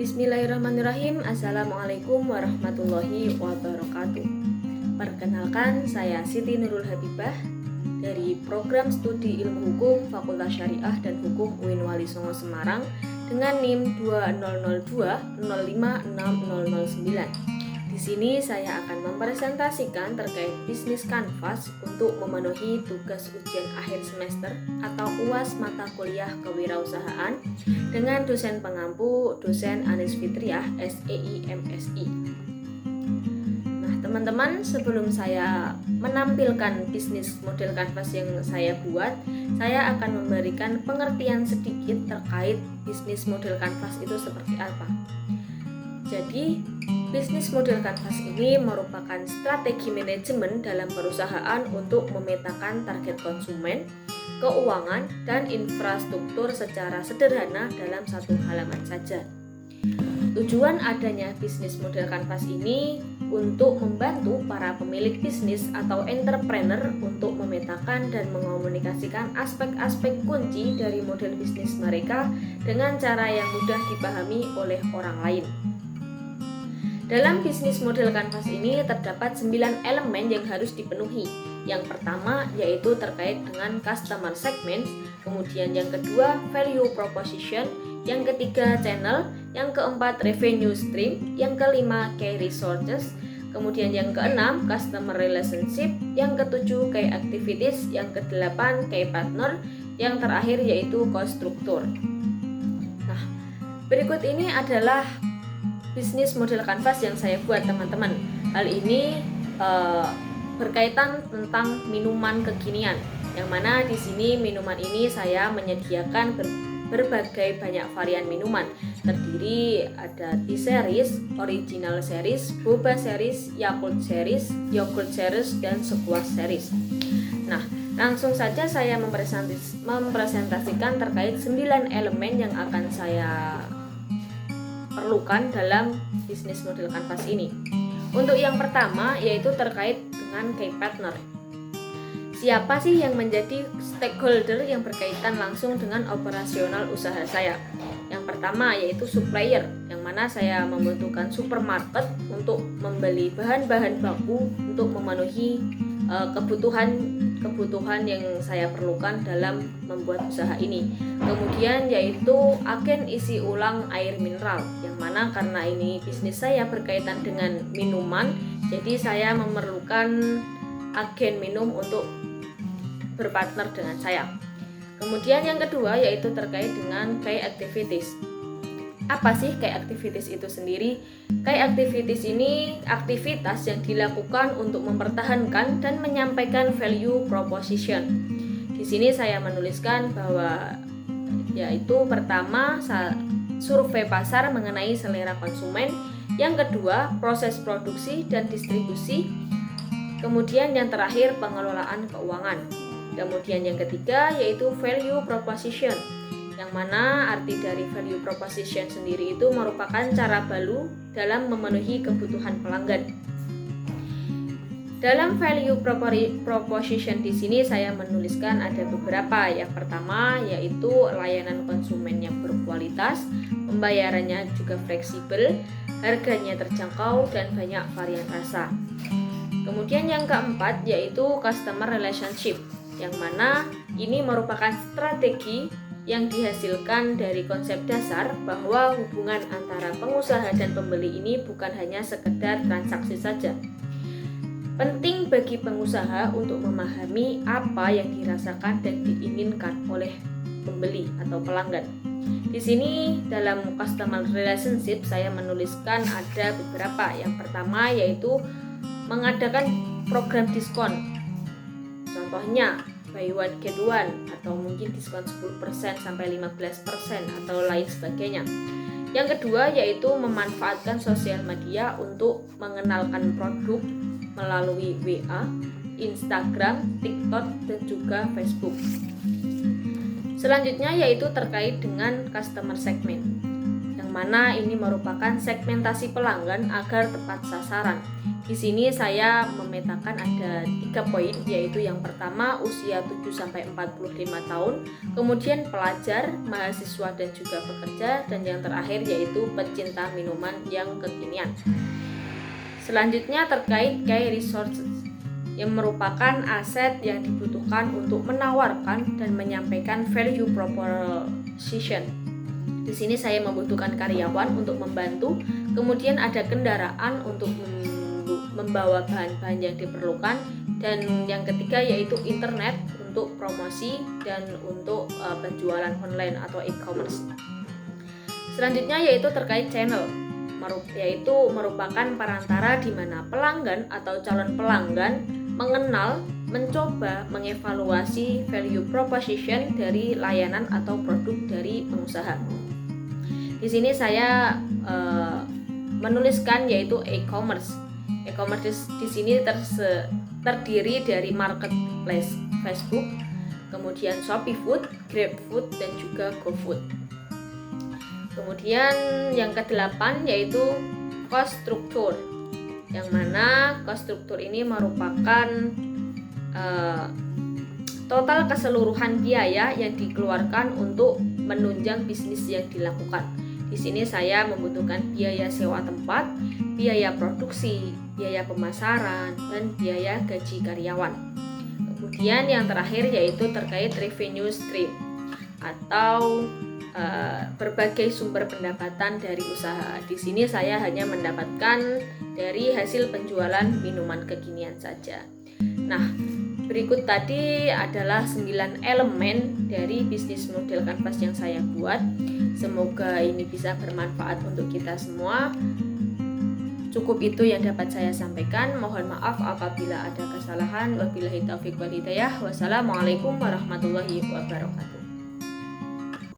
Bismillahirrahmanirrahim. Assalamualaikum warahmatullahi wabarakatuh. Perkenalkan, saya Siti Nurul Habibah dari Program Studi Ilmu Hukum Fakultas Syariah dan Hukum UIN Wali Songo Semarang dengan NIM 2002056009. Di sini saya akan mempresentasikan terkait bisnis kanvas untuk memenuhi tugas ujian akhir semester atau UAS mata kuliah kewirausahaan dengan dosen pengampu dosen Anis Fitriah SEI MSI. Nah, teman-teman, sebelum saya menampilkan bisnis model kanvas yang saya buat, saya akan memberikan pengertian sedikit terkait bisnis model kanvas itu seperti apa. Jadi, bisnis model kanvas ini merupakan strategi manajemen dalam perusahaan untuk memetakan target konsumen, keuangan, dan infrastruktur secara sederhana dalam satu halaman saja. Tujuan adanya bisnis model kanvas ini untuk membantu para pemilik bisnis atau entrepreneur untuk memetakan dan mengomunikasikan aspek-aspek kunci dari model bisnis mereka dengan cara yang mudah dipahami oleh orang lain. Dalam bisnis model kanvas ini terdapat 9 elemen yang harus dipenuhi. Yang pertama yaitu terkait dengan customer segment, kemudian yang kedua value proposition, yang ketiga channel, yang keempat revenue stream, yang kelima key resources, kemudian yang keenam customer relationship, yang ketujuh key activities, yang kedelapan key partner, yang terakhir yaitu cost structure. Nah, berikut ini adalah bisnis model kanvas yang saya buat, teman-teman. Hal ini berkaitan tentang minuman kekinian, yang mana di sini minuman ini saya menyediakan berbagai banyak varian minuman, terdiri ada tea series, original series, boba series, Yakult series, yogurt series, dan squash series. Nah, langsung saja saya mempresentasikan terkait 9 elemen yang akan saya perlukan dalam bisnis model kanvas ini. Untuk yang pertama yaitu terkait dengan key partner. Siapa sih yang menjadi stakeholder yang berkaitan langsung dengan operasional usaha saya? Yang pertama yaitu supplier, yang mana saya membutuhkan supermarket untuk membeli bahan-bahan baku untuk memenuhi kebutuhan yang saya perlukan dalam membuat usaha ini. Kemudian yaitu agen isi ulang air mineral, yang mana karena ini bisnis saya berkaitan dengan minuman, jadi saya memerlukan agen minum untuk berpartner dengan saya. Kemudian yang kedua yaitu terkait dengan key activities. Apa sih key activities itu sendiri? Key activities ini aktivitas yang dilakukan untuk mempertahankan dan menyampaikan value proposition. Di sini saya menuliskan bahwa yaitu pertama survei pasar mengenai selera konsumen, yang kedua proses produksi dan distribusi, kemudian yang terakhir pengelolaan keuangan. Kemudian yang ketiga yaitu value proposition, yang mana arti dari value proposition sendiri itu merupakan cara baru dalam memenuhi kebutuhan pelanggan. Dalam value proposition di sini saya menuliskan ada beberapa. Yang pertama yaitu layanan konsumen yang berkualitas, pembayarannya juga fleksibel, harganya terjangkau, dan banyak varian rasa. Kemudian yang keempat yaitu customer relationship, yang mana ini merupakan strategi yang dihasilkan dari konsep dasar bahwa hubungan antara pengusaha dan pembeli ini bukan hanya sekedar transaksi saja. Penting bagi pengusaha untuk memahami apa yang dirasakan dan diinginkan oleh pembeli atau pelanggan. Di sini dalam customer relationship saya menuliskan ada beberapa. Yang pertama yaitu mengadakan program diskon. Contohnya buy one get one, atau mungkin diskon 10% sampai 15% atau lain sebagainya. Yang kedua yaitu memanfaatkan sosial media untuk mengenalkan produk melalui WA, Instagram, TikTok, dan juga Facebook. Selanjutnya yaitu terkait dengan customer segment, yang mana ini merupakan segmentasi pelanggan agar tepat sasaran. Di sini saya memetakan ada 3 poin, yaitu yang pertama usia 7-45 tahun, kemudian pelajar, mahasiswa dan juga pekerja, dan yang terakhir yaitu pecinta minuman yang kekinian. Selanjutnya terkait key resources, yang merupakan aset yang dibutuhkan untuk menawarkan dan menyampaikan value proposition. Di sini saya membutuhkan karyawan untuk membantu, kemudian ada kendaraan untuk membawa bahan-bahan yang diperlukan, dan yang ketiga yaitu internet untuk promosi dan untuk penjualan online atau e-commerce. Selanjutnya yaitu terkait channel, yaitu merupakan perantara di mana pelanggan atau calon pelanggan mengenal, mencoba, mengevaluasi value proposition dari layanan atau produk dari pengusaha. Di sini saya menuliskan yaitu e-commerce. E-commerce di sini terdiri dari marketplace Facebook, kemudian Shopee Food, Grab Food, dan juga GoFood. Kemudian yang ke-8 yaitu cost structure, yang mana cost structure ini merupakan total keseluruhan biaya yang dikeluarkan untuk menunjang bisnis yang dilakukan. Di sini saya membutuhkan biaya sewa tempat, biaya produksi, biaya pemasaran, dan biaya gaji karyawan. Kemudian yang terakhir yaitu terkait revenue stream atau berbagai sumber pendapatan dari usaha. Di sini saya hanya mendapatkan dari hasil penjualan minuman kekinian saja. Nah, berikut tadi adalah 9 elemen dari bisnis model kanvas yang saya buat. Semoga ini bisa bermanfaat untuk kita semua. Cukup itu yang dapat saya sampaikan. Mohon maaf apabila ada kesalahan. Wabillahi taufiq wal hidayah. Wassalamualaikum warahmatullahi wabarakatuh.